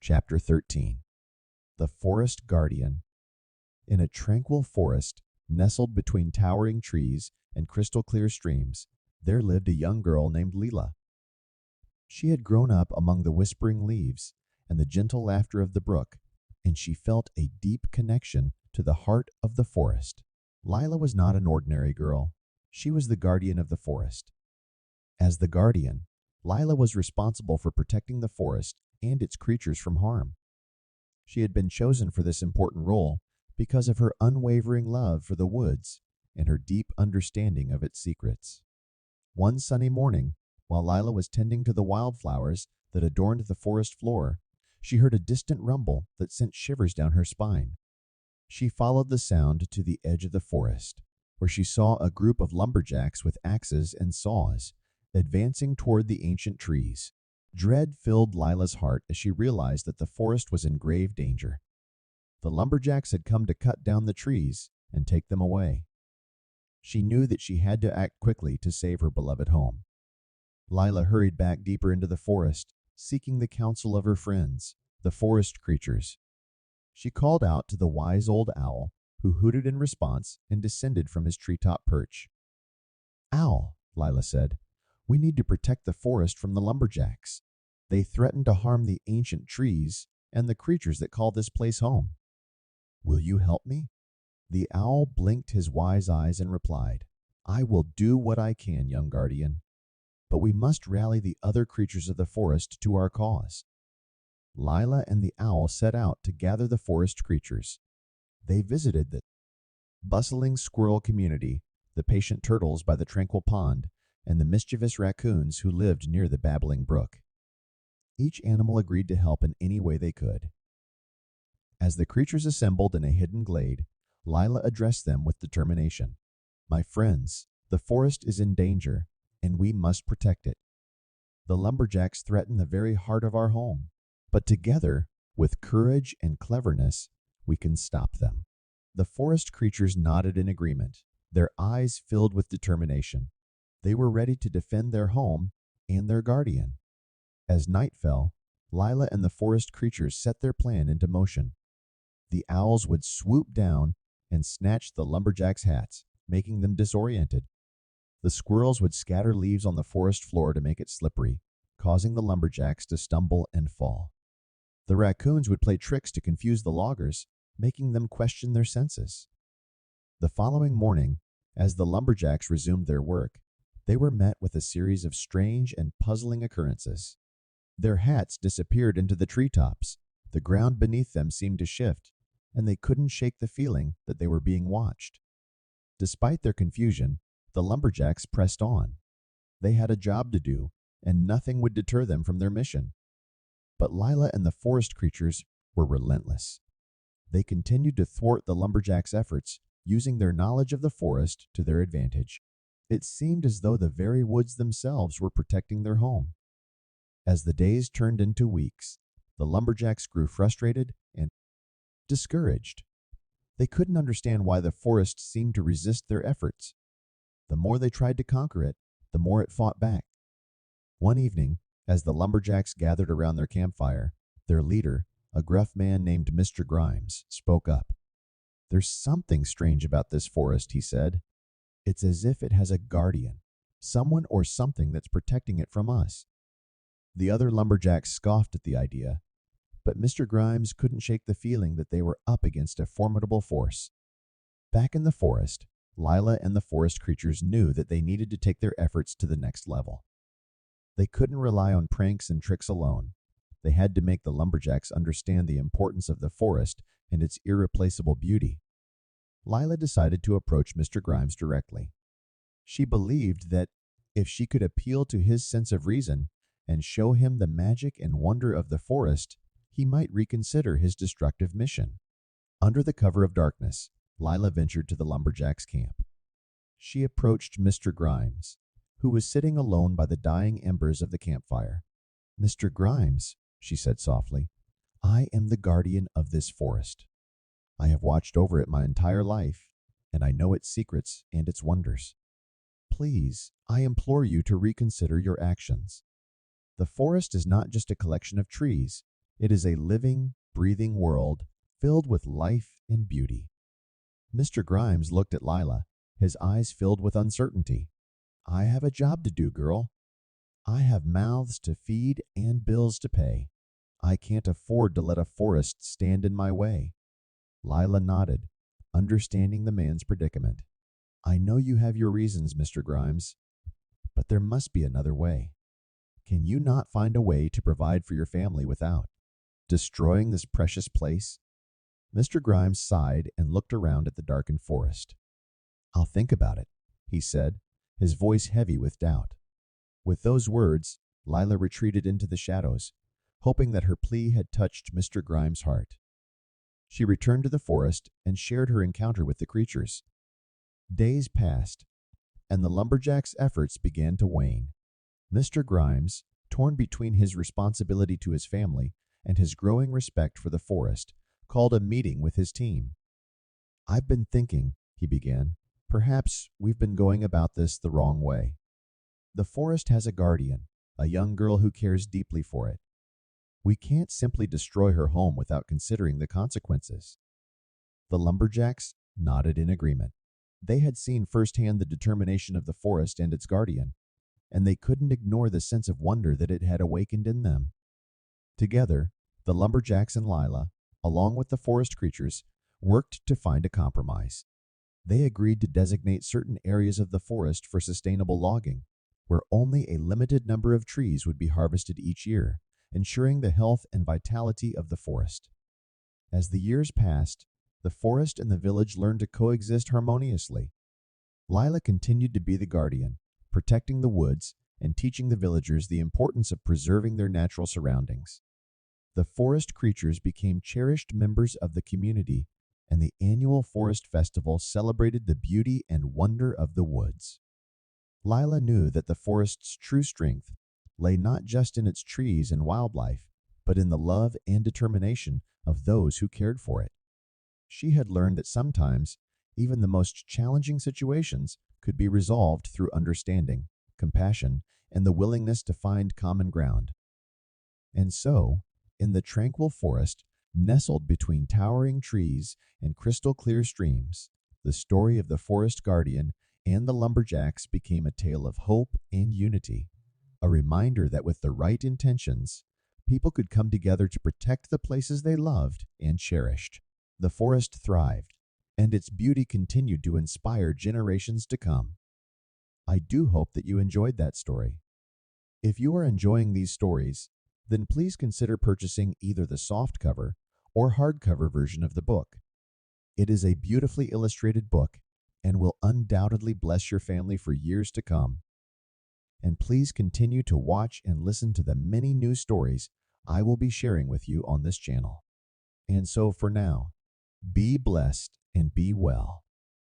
Chapter 13. The Forest Guardian. In a tranquil forest, nestled between towering trees and crystal-clear streams, there lived a young girl named Leela. She had grown up among the whispering leaves and the gentle laughter of the brook, and she felt a deep connection to the heart of the forest. Lila was not an ordinary girl. She was the guardian of the forest. As the guardian, Lila was responsible for protecting the forest and its creatures from harm. She had been chosen for this important role because of her unwavering love for the woods and her deep understanding of its secrets. One sunny morning, while Lila was tending to the wildflowers that adorned the forest floor, she heard a distant rumble that sent shivers down her spine. She followed the sound to the edge of the forest, where she saw a group of lumberjacks with axes and saws advancing toward the ancient trees. Dread filled Lila's heart as she realized that the forest was in grave danger. The lumberjacks had come to cut down the trees and take them away. She knew that she had to act quickly to save her beloved home. Lila hurried back deeper into the forest, seeking the counsel of her friends, the forest creatures. She called out to the wise old owl, who hooted in response and descended from his treetop perch. "Owl," Lila said, "we need to protect the forest from the lumberjacks. They threaten to harm the ancient trees and the creatures that call this place home. Will you help me?" The owl blinked his wise eyes and replied, "I will do what I can, young guardian, but we must rally the other creatures of the forest to our cause." Lila and the owl set out to gather the forest creatures. They visited the bustling squirrel community, the patient turtles by the tranquil pond, and the mischievous raccoons who lived near the babbling brook. Each animal agreed to help in any way they could. As the creatures assembled in a hidden glade, Lila addressed them with determination. "My friends, the forest is in danger, and we must protect it. The lumberjacks threaten the very heart of our home, but together, with courage and cleverness, we can stop them." The forest creatures nodded in agreement, their eyes filled with determination. They were ready to defend their home and their guardian. As night fell, Lila and the forest creatures set their plan into motion. The owls would swoop down and snatch the lumberjacks' hats, making them disoriented. The squirrels would scatter leaves on the forest floor to make it slippery, causing the lumberjacks to stumble and fall. The raccoons would play tricks to confuse the loggers, making them question their senses. The following morning, as the lumberjacks resumed their work, they were met with a series of strange and puzzling occurrences. Their hats disappeared into the treetops, the ground beneath them seemed to shift, and they couldn't shake the feeling that they were being watched. Despite their confusion, the lumberjacks pressed on. They had a job to do, and nothing would deter them from their mission. But Lila and the forest creatures were relentless. They continued to thwart the lumberjacks' efforts, using their knowledge of the forest to their advantage. It seemed as though the very woods themselves were protecting their home. As the days turned into weeks, the lumberjacks grew frustrated and discouraged. They couldn't understand why the forest seemed to resist their efforts. The more they tried to conquer it, the more it fought back. One evening, as the lumberjacks gathered around their campfire, their leader, a gruff man named Mr. Grimes, spoke up. "There's something strange about this forest," he said. "It's as if it has a guardian, someone or something that's protecting it from us." The other lumberjacks scoffed at the idea, but Mr. Grimes couldn't shake the feeling that they were up against a formidable force. Back in the forest, Lila and the forest creatures knew that they needed to take their efforts to the next level. They couldn't rely on pranks and tricks alone. They had to make the lumberjacks understand the importance of the forest and its irreplaceable beauty. Lila decided to approach Mr. Grimes directly. She believed that if she could appeal to his sense of reason and show him the magic and wonder of the forest, he might reconsider his destructive mission. Under the cover of darkness, Lila ventured to the lumberjacks' camp. She approached Mr. Grimes, who was sitting alone by the dying embers of the campfire. "Mr. Grimes," she said softly, "I am the guardian of this forest. I have watched over it my entire life, and I know its secrets and its wonders. Please, I implore you to reconsider your actions. The forest is not just a collection of trees, It is a living, breathing world filled with life and beauty. Mr. Grimes looked at Lila, his eyes filled with uncertainty. I have a job to do, girl. I have mouths to feed and bills to pay. I can't afford to let a forest stand in my way. Lila nodded, understanding the man's predicament. I know you have your reasons, Mr. Grimes, but there must be another way. Can you not find a way to provide for your family without destroying this precious place? Mr. Grimes sighed and looked around at the darkened forest. I'll think about it, he said, his voice heavy with doubt. With those words, Lila retreated into the shadows, hoping that her plea had touched Mr. Grimes' heart. She returned to the forest and shared her encounter with the creatures. Days passed, and the lumberjack's efforts began to wane. Mr. Grimes, torn between his responsibility to his family and his growing respect for the forest, called a meeting with his team. I've been thinking, he began, perhaps we've been going about this the wrong way. The forest has a guardian, a young girl who cares deeply for it. We can't simply destroy her home without considering the consequences. The lumberjacks nodded in agreement. They had seen firsthand the determination of the forest and its guardian, and they couldn't ignore the sense of wonder that it had awakened in them. Together, the lumberjacks and Lila, along with the forest creatures, worked to find a compromise. They agreed to designate certain areas of the forest for sustainable logging, where only a limited number of trees would be harvested each year, ensuring the health and vitality of the forest. As the years passed, the forest and the village learned to coexist harmoniously. Lila continued to be the guardian, protecting the woods and teaching the villagers the importance of preserving their natural surroundings. The forest creatures became cherished members of the community, and the annual forest festival celebrated the beauty and wonder of the woods. Lila knew that the forest's true strength lay not just in its trees and wildlife, but in the love and determination of those who cared for it. She had learned that sometimes even the most challenging situations could be resolved through understanding, compassion, and the willingness to find common ground. And so, in the tranquil forest, nestled between towering trees and crystal-clear streams, the story of the forest guardian and the lumberjacks became a tale of hope and unity, a reminder that with the right intentions, people could come together to protect the places they loved and cherished. The forest thrived, and its beauty continued to inspire generations to come. I do hope that you enjoyed that story. If you are enjoying these stories, then please consider purchasing either the softcover or hardcover version of the book. It is a beautifully illustrated book and will undoubtedly bless your family for years to come. And please continue to watch and listen to the many new stories I will be sharing with you on this channel. And so for now, be blessed and be well.